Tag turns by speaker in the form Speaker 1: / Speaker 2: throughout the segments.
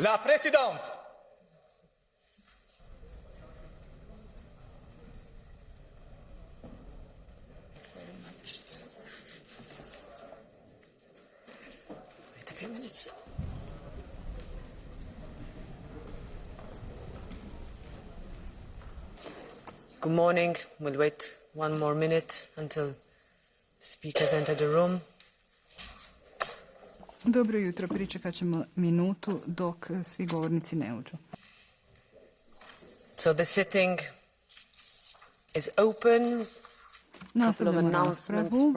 Speaker 1: La Présidente.
Speaker 2: Wait a few minutes. Good morning. We'll wait one more minute until the speakers enter the room.
Speaker 3: Dobro jutro, pričekat ćemo minutu dok svi govornici ne uđu.
Speaker 2: So the sitting is open.
Speaker 3: Nastavljamo raspravu.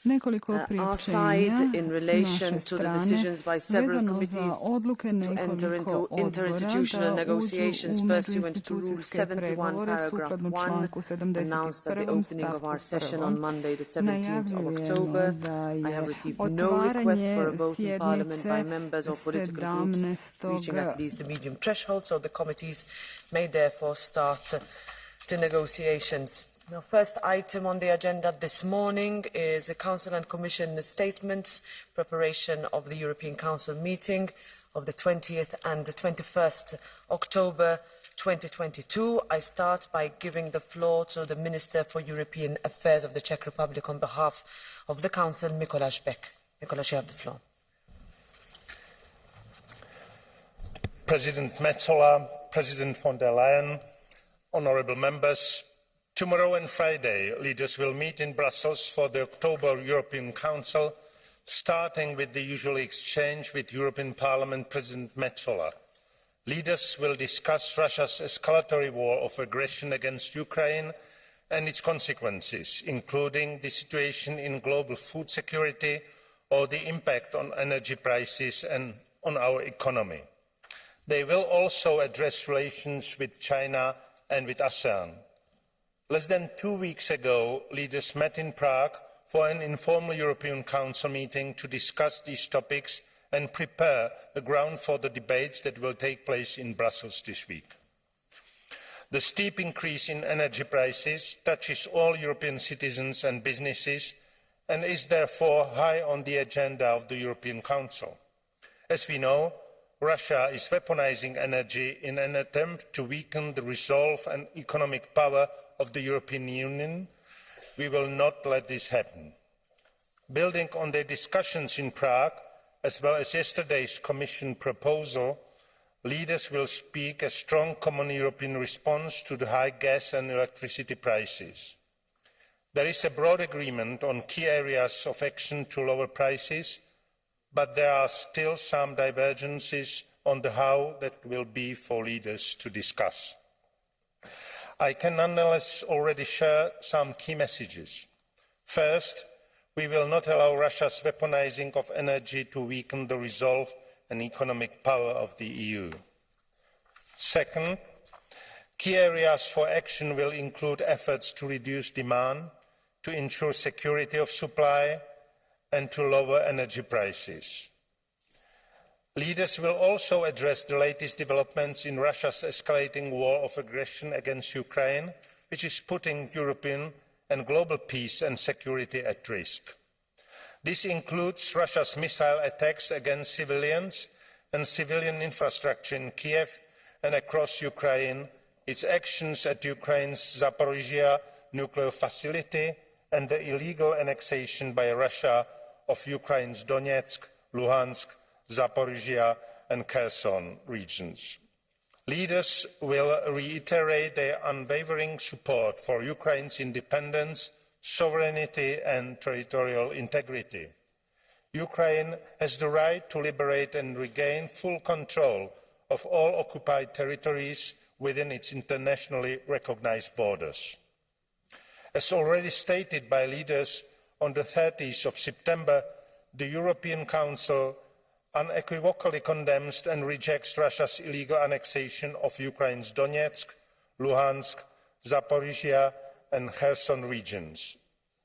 Speaker 3: Nekoliko priopćenja
Speaker 2: in
Speaker 3: s
Speaker 2: relation
Speaker 3: naše
Speaker 2: to the
Speaker 3: strane
Speaker 2: decisions by several
Speaker 3: vezano
Speaker 2: committees
Speaker 3: za odluke
Speaker 2: to enter
Speaker 3: nekoliko
Speaker 2: into
Speaker 3: odbora
Speaker 2: interinstitutional
Speaker 3: da uđu
Speaker 2: negotiations
Speaker 3: u
Speaker 2: pursuant to Rule
Speaker 3: međuinstitucijske
Speaker 2: 71,
Speaker 3: pregovore
Speaker 2: paragraph
Speaker 3: sukladno
Speaker 2: 1,
Speaker 3: članku
Speaker 2: announced at the
Speaker 3: 71.
Speaker 2: opening of
Speaker 3: stavku
Speaker 2: our session on
Speaker 3: 1.
Speaker 2: Monday, the 17th of October.
Speaker 3: Najavljujemo da
Speaker 2: I have
Speaker 3: je
Speaker 2: received no request for a vote in Parliament by
Speaker 3: sjednice
Speaker 2: members or political groups reaching at least the medium threshold, so the committees may therefore start the negotiations. Now, first item on the agenda this morning is the Council and Commission statements, preparation of the European Council meeting of the 20th and the 21st October 2022. I start by giving the floor to the Minister for European Affairs of the Czech Republic on behalf of the Council, Mikoláš Bek. Mikoláš, you have the floor.
Speaker 4: President Metsola, President von der Leyen, honourable members, tomorrow and Friday, leaders will meet in Brussels for the October European Council, starting with the usual exchange with European Parliament President Metsola. Leaders will discuss Russia's escalatory war of aggression against Ukraine and its consequences, including the situation in global food security or the impact on energy prices and on our economy. They will also address relations with China and with ASEAN. Less than 2 weeks ago, leaders met in Prague for an informal European Council meeting to discuss these topics and prepare the ground for the debates that will take place in Brussels this week. The steep increase in energy prices touches all European citizens and businesses and is therefore high on the agenda of the European Council. As we know, Russia is weaponizing energy in an attempt to weaken the resolve and economic power of the European Union. We will not let this happen. Building on their discussions in Prague, as well as yesterday's Commission proposal, leaders will speak a strong common European response to the high gas and electricity prices. There is a broad agreement on key areas of action to lower prices, but there are still some divergences on the how that will be for leaders to discuss. I can nonetheless already share some key messages. First, we will not allow Russia's weaponizing of energy to weaken the resolve and economic power of the EU. Second, key areas for action will include efforts to reduce demand, to ensure security of supply, and to lower energy prices. Leaders will also address the latest developments in Russia's escalating war of aggression against Ukraine, which is putting European and global peace and security at risk. This includes Russia's missile attacks against civilians and civilian infrastructure in Kiev and across Ukraine, its actions at Ukraine's Zaporizhia nuclear facility, and the illegal annexation by Russia of Ukraine's Donetsk, Luhansk, Zaporizhia and Kherson regions. Leaders will reiterate their unwavering support for Ukraine's independence, sovereignty and territorial integrity. Ukraine has the right to liberate and regain full control of all occupied territories within its internationally recognized borders. As already stated by leaders on the 30th of September, the European Council unequivocally condemns and rejects Russia's illegal annexation of Ukraine's Donetsk, Luhansk, Zaporizhia and Kherson regions.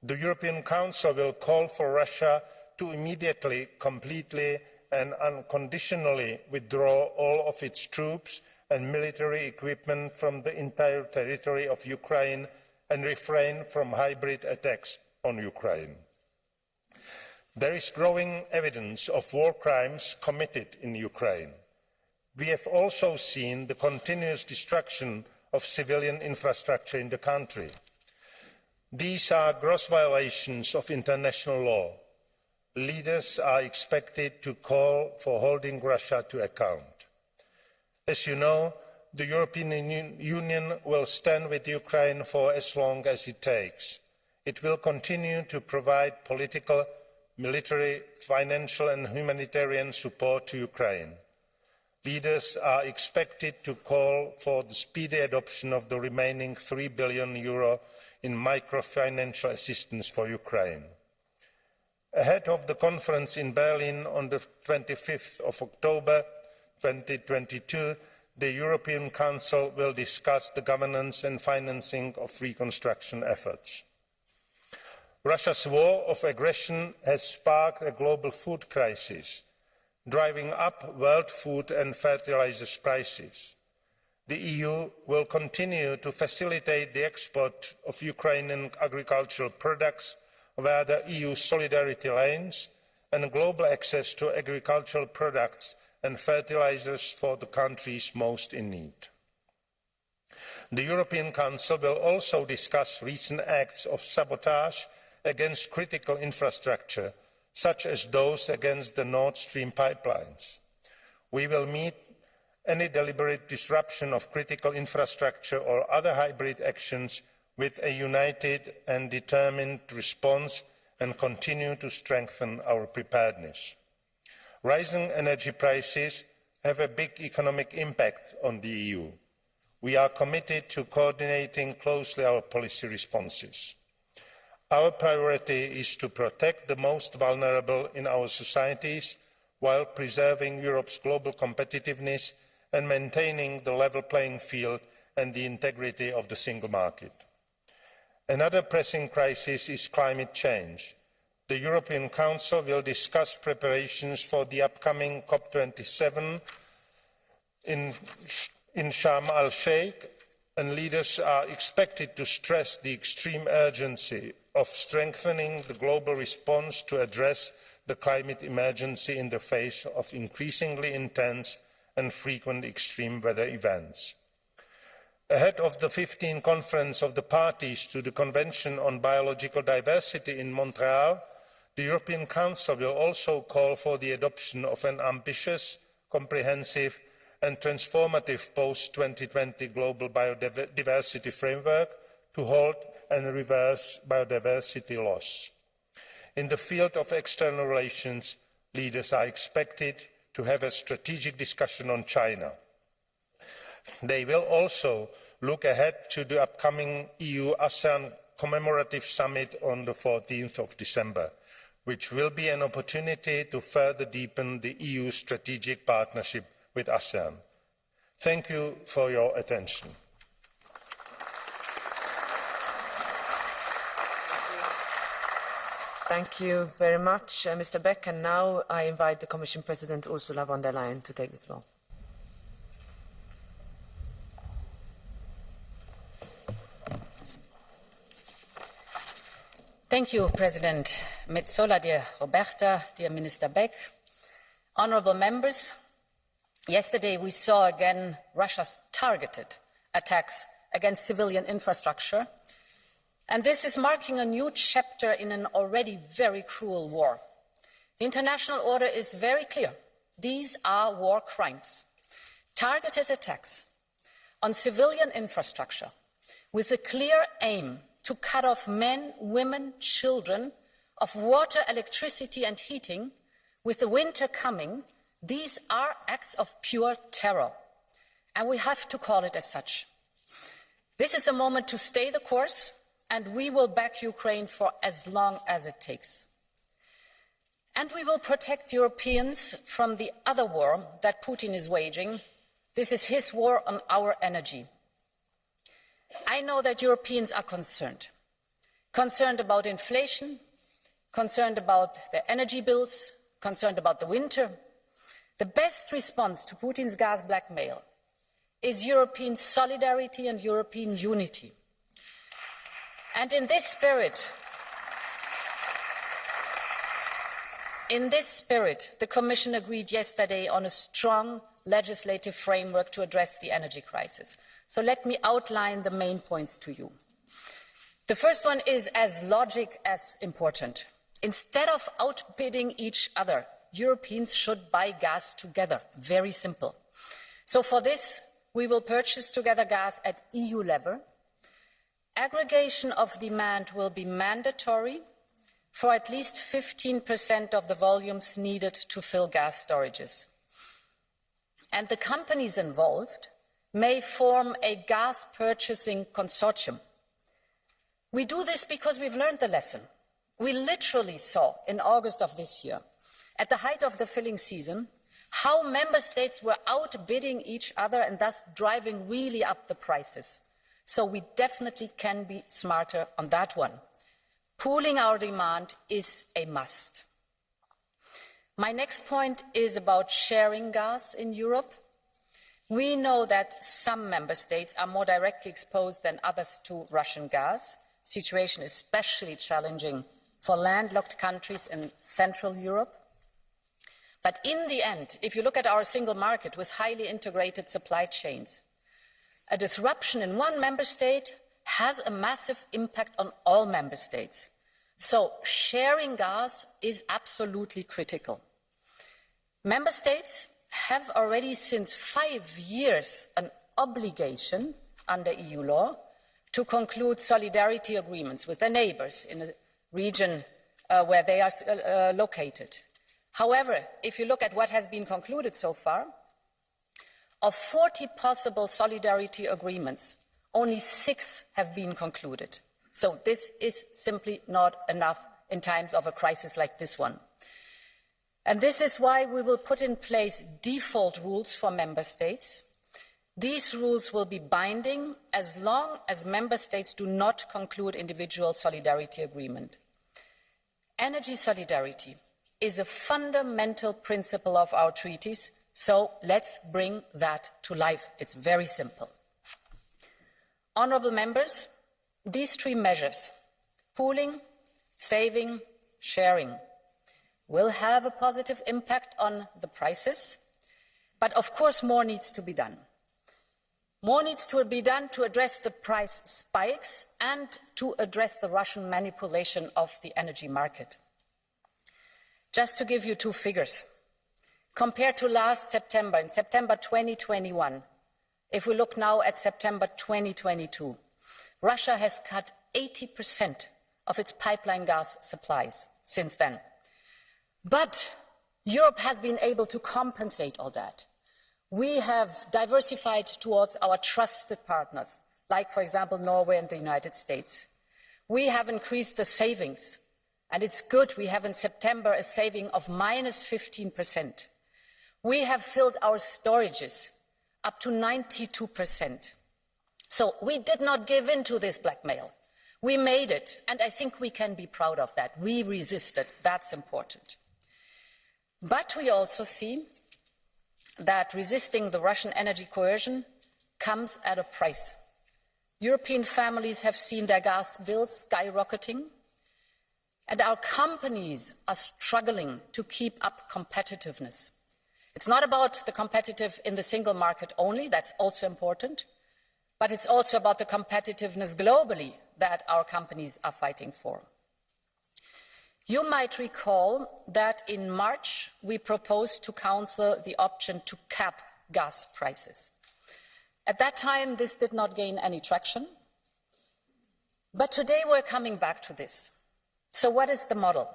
Speaker 4: The European Council will call for Russia to immediately, completely and unconditionally withdraw all of its troops and military equipment from the entire territory of Ukraine and refrain from hybrid attacks on Ukraine. There is growing evidence of war crimes committed in Ukraine. We have also seen the continuous destruction of civilian infrastructure in the country. These are gross violations of international law. Leaders are expected to call for holding Russia to account. As you know, the European Union will stand with Ukraine for as long as it takes. It will continue to provide political, military, financial and humanitarian support to Ukraine. Leaders are expected to call for the speedy adoption of the remaining €3 billion in microfinancial assistance for Ukraine. Ahead of the conference in Berlin on the 25th of October 2022, the European Council will discuss the governance and financing of reconstruction efforts. Russia's war of aggression has sparked a global food crisis, driving up world food and fertilizers prices. The EU will continue to facilitate the export of Ukrainian agricultural products via the EU solidarity lanes and global access to agricultural products and fertilizers for the countries most in need. The European Council will also discuss recent acts of sabotage against critical infrastructure, such as those against the Nord Stream pipelines. We will meet any deliberate disruption of critical infrastructure or other hybrid actions with a united and determined response and continue to strengthen our preparedness. Rising energy prices have a big economic impact on the EU. We are committed to coordinating closely our policy responses. Our priority is to protect the most vulnerable in our societies while preserving Europe's global competitiveness and maintaining the level playing field and the integrity of the single market. Another pressing crisis is climate change. The European Council will discuss preparations for the upcoming COP27 in Sharm el-Sheikh, and leaders are expected to stress the extreme urgency of strengthening the global response to address the climate emergency in the face of increasingly intense and frequent extreme weather events. Ahead of the 15th Conference of the Parties to the Convention on Biological Diversity in Montreal, the European Council will also call for the adoption of an ambitious, comprehensive and transformative post-2020 global biodiversity framework to halt and reverse biodiversity loss. In the field of external relations, leaders are expected to have a strategic discussion on China. They will also look ahead to the upcoming EU-ASEAN commemorative summit on the 14th of December, which will be an opportunity to further deepen the EU's strategic partnership with ASEAN. Thank you for your attention.
Speaker 2: Thank you very much, Mr. Beck. And now I invite the Commission President Ursula von der Leyen to take the floor.
Speaker 1: Thank you, President Metsola, dear Roberta, dear Minister Beck, honourable members. Yesterday we saw again Russia's targeted attacks against civilian infrastructure, and this is marking a new chapter in an already very cruel war. The international order is very clear. These are war crimes. Targeted attacks on civilian infrastructure with the clear aim to cut off men, women, children of water, electricity and heating with the winter coming. These are acts of pure terror, and we have to call it as such. This is a moment to stay the course, and we will back Ukraine for as long as it takes. And we will protect Europeans from the other war that Putin is waging. This is his war on our energy. I know that Europeans are concerned about inflation, concerned about their energy bills, concerned about the winter. The best response to Putin's gas blackmail is European solidarity and European unity. And in this spirit, the Commission agreed yesterday on a strong legislative framework to address the energy crisis. So let me outline the main points to you. The first one is as logic as important. Instead of outbidding each other, Europeans should buy gas together. Very simple. So for this, we will purchase together gas at EU level. Aggregation of demand will be mandatory for at least 15% of the volumes needed to fill gas storages. And the companies involved may form a gas purchasing consortium. We do this because we've learned the lesson. We literally saw in August of this year, at the height of the filling season, how member states were outbidding each other and thus driving really up the prices. So we definitely can be smarter on that one. Pooling our demand is a must. My next point is about sharing gas in Europe. We know that some member states are more directly exposed than others to Russian gas. Situation is especially challenging for landlocked countries in Central Europe. But in the end, if you look at our single market with highly integrated supply chains, a disruption in one member state has a massive impact on all member states. So sharing gas is absolutely critical. Member states have already since 5 years an obligation under EU law to conclude solidarity agreements with their neighbours in a region where they are located. However, if you look at what has been concluded so far, of 40 possible solidarity agreements, only 6 have been concluded. So this is simply not enough in times of a crisis like this one. And this is why we will put in place default rules for member states. These rules will be binding as long as member states do not conclude individual solidarity agreement. Energy solidarity is a fundamental principle of our treaties, so let's bring that to life. It's very simple. Honourable members, these 3 measures, pooling, saving, sharing, will have a positive impact on the prices, but of course more needs to be done. More needs to be done to address the price spikes and to address the Russian manipulation of the energy market. Just to give you 2 figures, compared to last September, in September 2021, if we look now at September 2022, Russia has cut 80% of its pipeline gas supplies since then. But Europe has been able to compensate all that. We have diversified towards our trusted partners, like, for example, Norway and the United States. We have increased the savings, and it's good. We have in September a saving of minus 15%. We have filled our storages up to 92%. So we did not give in to this blackmail. We made it, and I think we can be proud of that. We resisted. That's important. But we also see that resisting the Russian energy coercion comes at a price. European families have seen their gas bills skyrocketing, and our companies are struggling to keep up competitiveness. It's not about the competitive in the single market only, that's also important, but it's also about the competitiveness globally that our companies are fighting for. You might recall that in March we proposed to Council the option to cap gas prices. At that time, this did not gain any traction, but today we're coming back to this. So what is the model?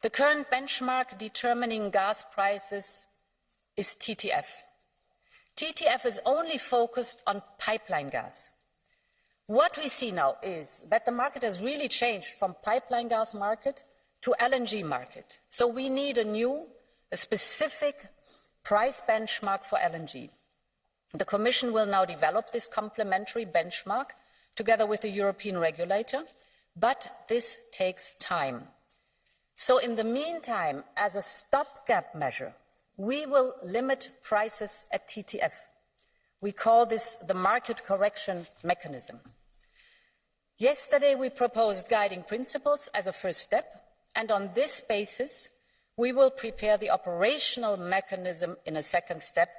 Speaker 1: The current benchmark determining gas prices is TTF. TTF is only focused on pipeline gas. What we see now is that the market has really changed from pipeline gas market to LNG market. So we need a specific price benchmark for LNG. The Commission will now develop this complementary benchmark together with the European regulator, but this takes time. So in the meantime, as a stopgap measure, we will limit prices at TTF. We call this the market correction mechanism. Yesterday we proposed guiding principles as a first step, and on this basis We will prepare the operational mechanism in a second step.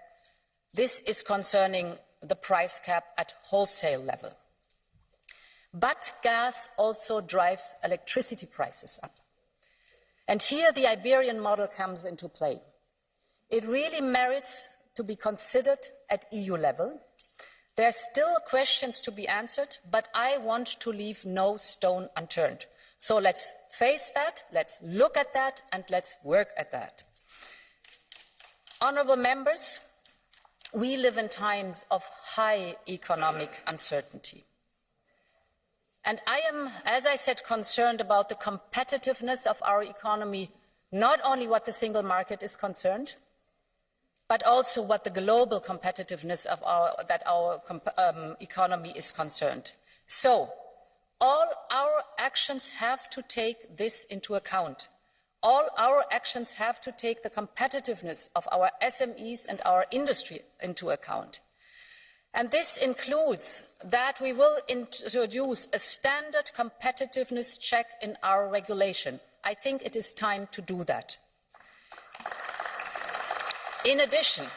Speaker 1: This is concerning the price cap at wholesale level. But gas also drives electricity prices up. And here the Iberian model comes into play. It really merits to be considered at EU level. There are still questions to be answered, but I want to leave no stone unturned. So let's face that, let's look at that, and let's work at that. Honourable members, we live in times of high economic uncertainty. And I am, as I said, concerned about the competitiveness of our economy, not only what the single market is concerned, but also what the global competitiveness of our economy is concerned. So, all our actions have to take this into account. All our actions have to take the competitiveness of our SMEs and our industry into account. And this includes that we will introduce a standard competitiveness check in our regulation. I think it is time to do that. In addition,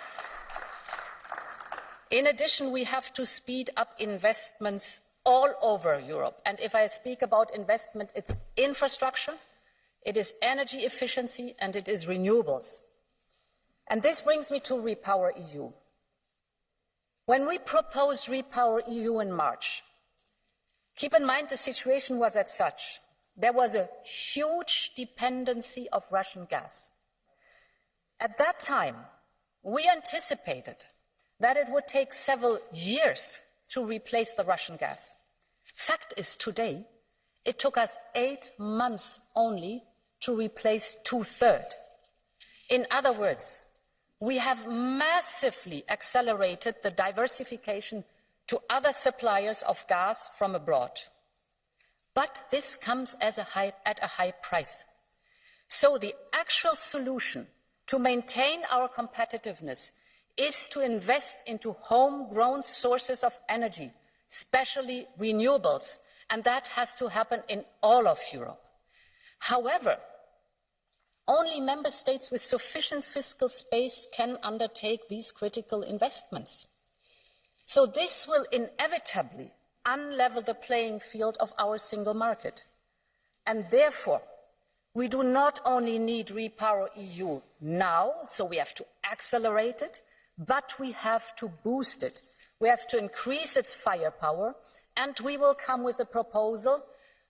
Speaker 1: we have to speed up investments all over Europe. And if I speak about investment, it's infrastructure, it is energy efficiency, and it is renewables. And this brings me to Repower EU. When we proposed Repower EU in March, keep in mind the situation was as such. There was a huge dependency of Russian gas. At that time, we anticipated that it would take several years to replace the Russian gas. Fact is, today, it took us 8 months only to replace 2/3. In other words, we have massively accelerated the diversification to other suppliers of gas from abroad. But this comes at a high price. So the actual solution to maintain our competitiveness is to invest into homegrown sources of energy, especially renewables, and that has to happen in all of Europe. However, only member states with sufficient fiscal space can undertake these critical investments. So this will inevitably unlevel the playing field of our single market. And therefore, we do not only need Repower EU now, so we have to accelerate it, but we have to boost it. We have to increase its firepower, and we will come with a proposal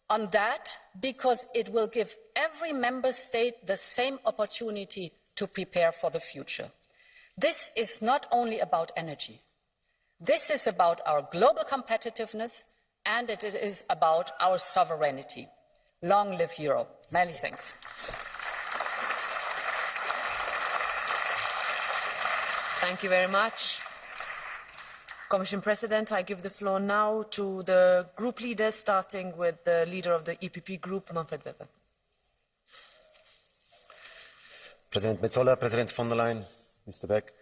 Speaker 1: on that because it will give every member state the same opportunity to prepare for the future. This is not only about energy. This is about our global competitiveness, and it is about our sovereignty. Long live Europe. Many thanks.
Speaker 2: Thank you very much. Commission President, I give the floor now to the group leaders, starting with the leader of the EPP group, Manfred Weber.
Speaker 5: President Metsola, President von der Leyen, Mr. Beck.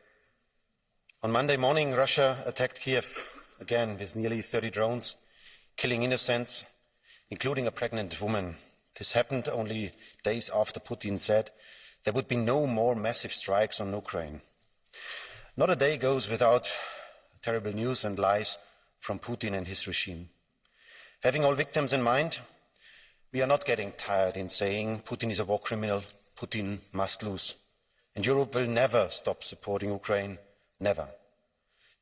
Speaker 5: On Monday morning, Russia attacked Kiev again with nearly 30 drones, killing innocents, including a pregnant woman. This happened only days after Putin said there would be no more massive strikes on Ukraine. Not a day goes without terrible news and lies from Putin and his regime. Having all victims in mind, we are not getting tired in saying Putin is a war criminal, Putin must lose. And Europe will never stop supporting Ukraine, never.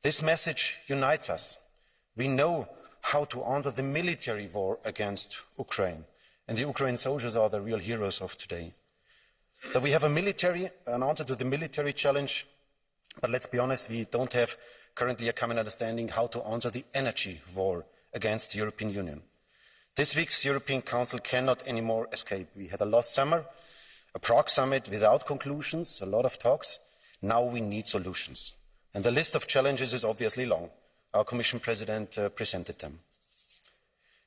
Speaker 5: This message unites us. We know how to answer the military war against Ukraine. And the Ukrainian soldiers are the real heroes of today. So we have an answer to the military challenge, but let's be honest, we don't have currently a common understanding how to answer the energy war against the European Union. This week's European Council cannot anymore escape. We had a last summer, a Prague summit without conclusions, a lot of talks. Now we need solutions. And the list of challenges is obviously long. Our Commission President presented them.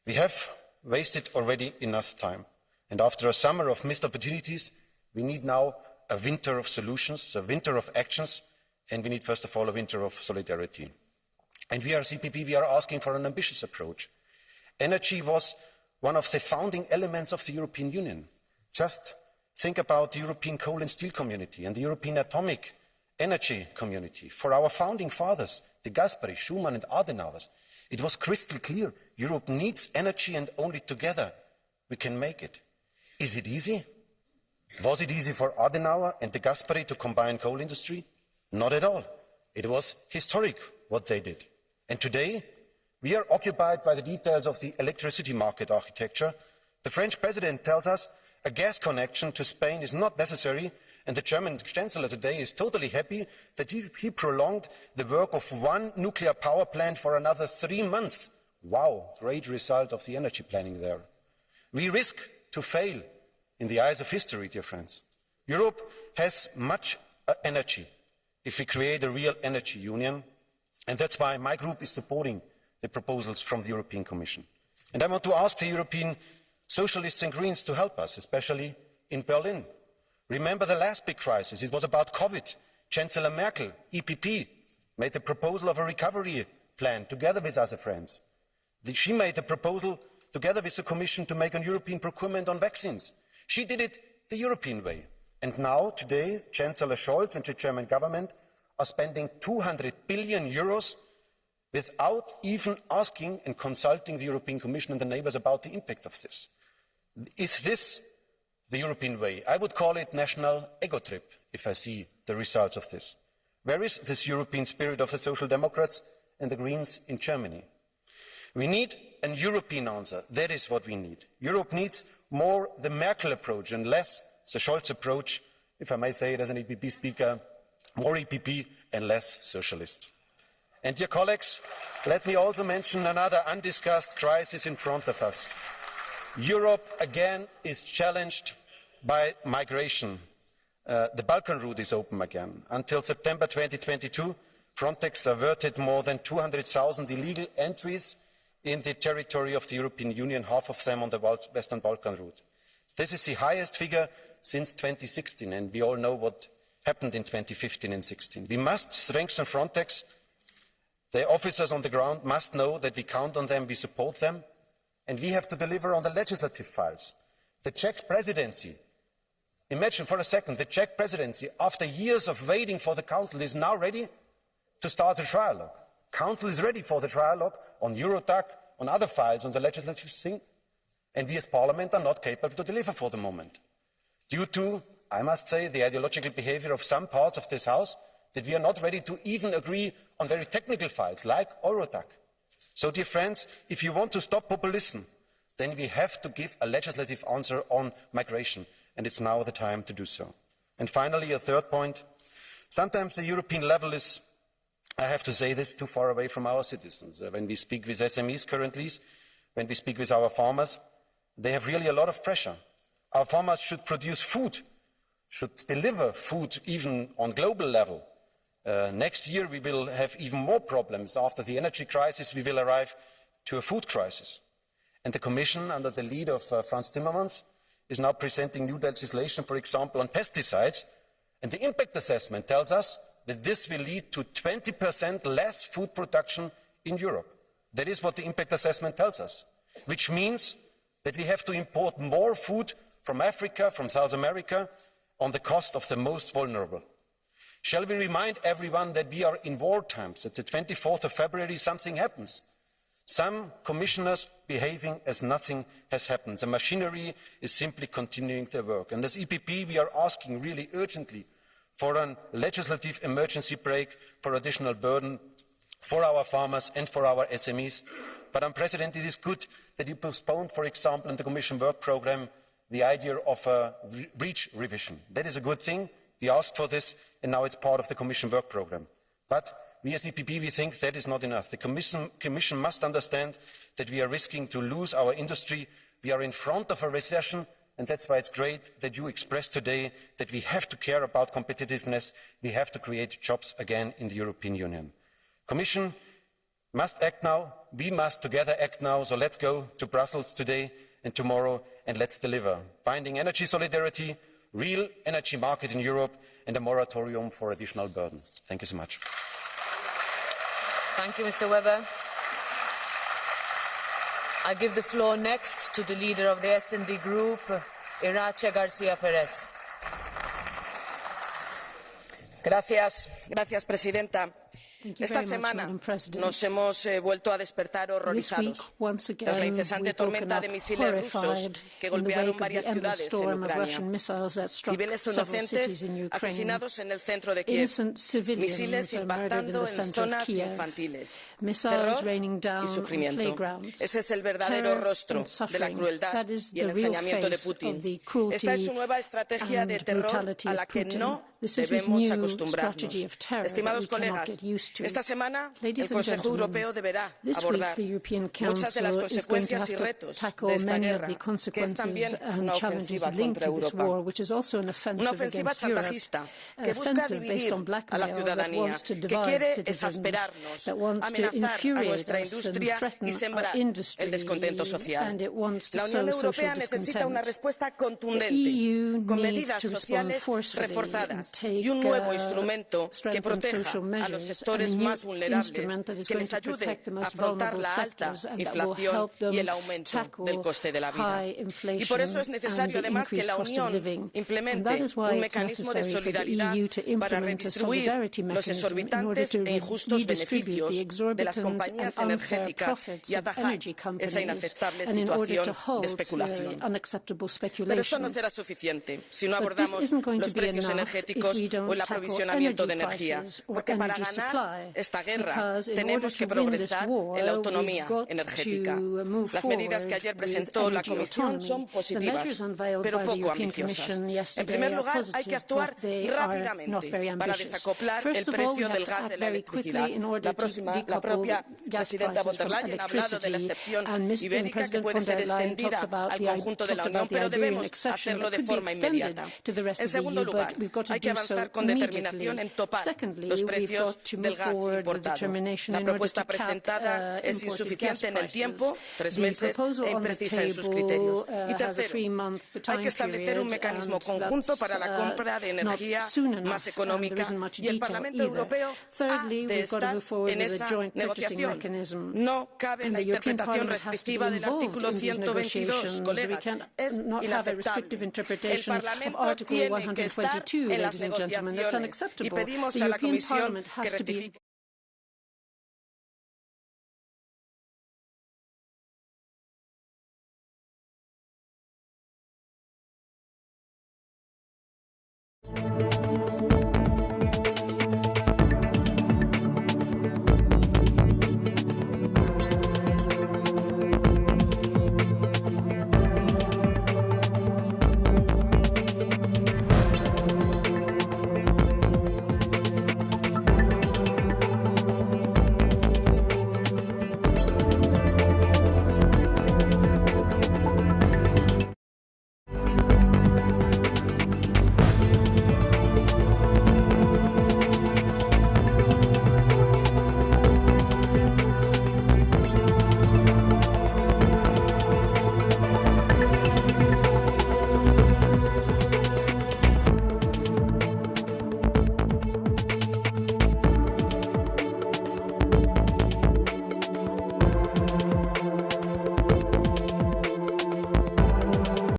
Speaker 5: We have wasted already enough time. And after a summer of missed opportunities, we need now a winter of solutions, a winter of actions, and we need, first of all, a winter of solidarity. And we are CPP, we are asking for an ambitious approach. Energy was one of the founding elements of the European Union. Just think about the European coal and steel community and the European atomic energy community. For our founding fathers, de Gasperi, Schuman and Adenauer, it was crystal clear. Europe needs energy and only together we can make it. Is it easy? Was it easy for Adenauer and de Gasperi to combine coal industry? Not at all. It was historic what they did. And today, we are occupied by the details of the electricity market architecture. The French president tells us a gas connection to Spain is not necessary, and the German chancellor today is totally happy that he prolonged the work of one nuclear power plant for another 3 months. Wow, great result of the energy planning there. We risk to fail in the eyes of history, dear friends. Europe has much energy if we create a real energy union, and that's why my group is supporting the proposals from the European Commission. And I want to ask the European Socialists and Greens to help us, especially in Berlin. Remember the last big crisis, it was about COVID. Chancellor Merkel, EPP, made the proposal of a recovery plan together with other friends. She made a proposal together with the Commission to make a European procurement on vaccines. She did it the European way. And now, today, Chancellor Scholz and the German government are spending 200 billion euros without even asking and consulting the European Commission and the neighbours about the impact of this. Is this the European way? I would call it national ego trip if I see the results of this. Where is this European spirit of the Social Democrats and the Greens in Germany? We need a European answer. That is what we need. Europe needs more the Merkel approach and less the Scholz approach, if I may say it as an EPP speaker, more EPP and less socialists. And dear colleagues, let me also mention another undiscussed crisis in front of us. Europe again is challenged by migration. The Balkan route is open again. Until September 2022, Frontex averted more than 200,000 illegal entries in the territory of the European Union, half of them on the Western Balkan route. This is the highest figure since 2016, and we all know what happened in 2015 and 16. We must strengthen Frontex. The officers on the ground must know that we count on them, we support them, and we have to deliver on the legislative files. The Czech presidency, imagine for a second, the Czech presidency, after years of waiting for the Council, is now ready to start a trialogue. Council is ready for the trialogue on Eurodac, on other files, on the legislative thing, and we as Parliament are not capable to deliver for the moment. Due to, I must say, the ideological behaviour of some parts of this House, that we are not ready to even agree on very technical files like Eurodac. So, dear friends, if you want to stop populism, then we have to give a legislative answer on migration, and it's now the time to do so. And finally, a third point. Sometimes the European level is, I have to say this, too far away from our citizens. When we speak with SMEs currently, when we speak with our farmers, they have really a lot of pressure. Our farmers should produce food, should deliver food even on global level. Next year we will have even more problems. After the energy crisis, we will arrive to a food crisis. And the Commission, under the lead of Frans Timmermans, is now presenting new legislation, for example, on pesticides. And the impact assessment tells us that this will lead to 20% less food production in Europe. That is what the impact assessment tells us, which means that we have to import more food from Africa, from South America, on the cost of the most vulnerable. Shall we remind everyone that we are in war times, that the 24th of February something happens? Some commissioners behaving as nothing has happened. The machinery is simply continuing their work. And as EPP, we are asking really urgently for a legislative emergency break, for additional burden for our farmers and for our SMEs. But, Madam President, it is good that you postponed, for example, in the Commission work programme, the idea of a REACH revision. That is a good thing. We asked for this, and now it's part of the Commission work programme. But we as EPP, we think that is not enough. The Commission must understand that we are risking to lose our industry. We are in front of a recession, and that's why it's great that you expressed today that we have to care about competitiveness. We have to create jobs again in the European Union. Commission must act now. We must together act now. So let's go to Brussels today and tomorrow, and let's deliver binding energy solidarity, real energy market in Europe, and a moratorium for additional burden. Thank you so much.
Speaker 2: Thank you, Mr. Weber. I give the floor next to the leader of the S&D Group,
Speaker 1: Irache García Pérez.
Speaker 6: Gracias, presidenta. Esta semana nos hemos vuelto a despertar horrorizados tras la incesante tormenta de misiles rusos que golpearon varias ciudades en Ucrania. Civiles inocentes asesinados en el centro de Kiev, misiles impactando en zonas infantiles, terror y sufrimiento. Ese es el verdadero rostro de la crueldad y el ensañamiento de Putin. Esta es su nueva estrategia de terror a la que no debemos acostumbrarnos. Estimados colegas, esta semana el Consejo Europeo deberá abordar muchas de las consecuencias y retos de esta guerra, que es también una ofensiva contra Europa. Una ofensiva chantajista que busca dividir a la ciudadanía, que quiere exasperarnos, amenazar a nuestra industria y sembrar el descontento social. La Unión Europea necesita una respuesta contundente, con medidas sociales reforzadas y un nuevo instrumento que proteja a los sectores más vulnerables, que les ayude a afrontar la alta inflación y el aumento del coste de la vida. Y por eso es necesario, además, que la Unión implemente un mecanismo de solidaridad para redistribuir los exorbitantes e injustos beneficios de las compañías energéticas y atajar esa inaceptable situación de especulación. Pero esto no será suficiente si no abordamos los precios energéticos o el aprovisionamiento de energía, porque para ganar esta guerra tenemos que progresar en la autonomía energética. Las medidas que ayer presentó la Comisión son positivas, pero poco ambiciosas. En primer lugar, hay que actuar rápidamente para desacoplar el precio del gas de la electricidad. La propia presidenta von der Leyen ha hablado de la excepción ibérica que puede ser extendida al conjunto de la Unión, pero debemos hacerlo de forma inmediata. En segundo lugar, hay que avanzar con determinación en topar los precios del gas importado. La propuesta presentada es insuficiente en el tiempo, 3 meses, e imprecisa en sus criterios. Y tercero, hay que establecer un mecanismo conjunto para la compra de energía más económica y el Parlamento Europeo ha de estar en esa negociación. No cabe la interpretación restrictiva del artículo 122, colegas. Es inaceptable. El Parlamento tiene que estar en las negociaciones y pedimos a la Comisión que rectifique.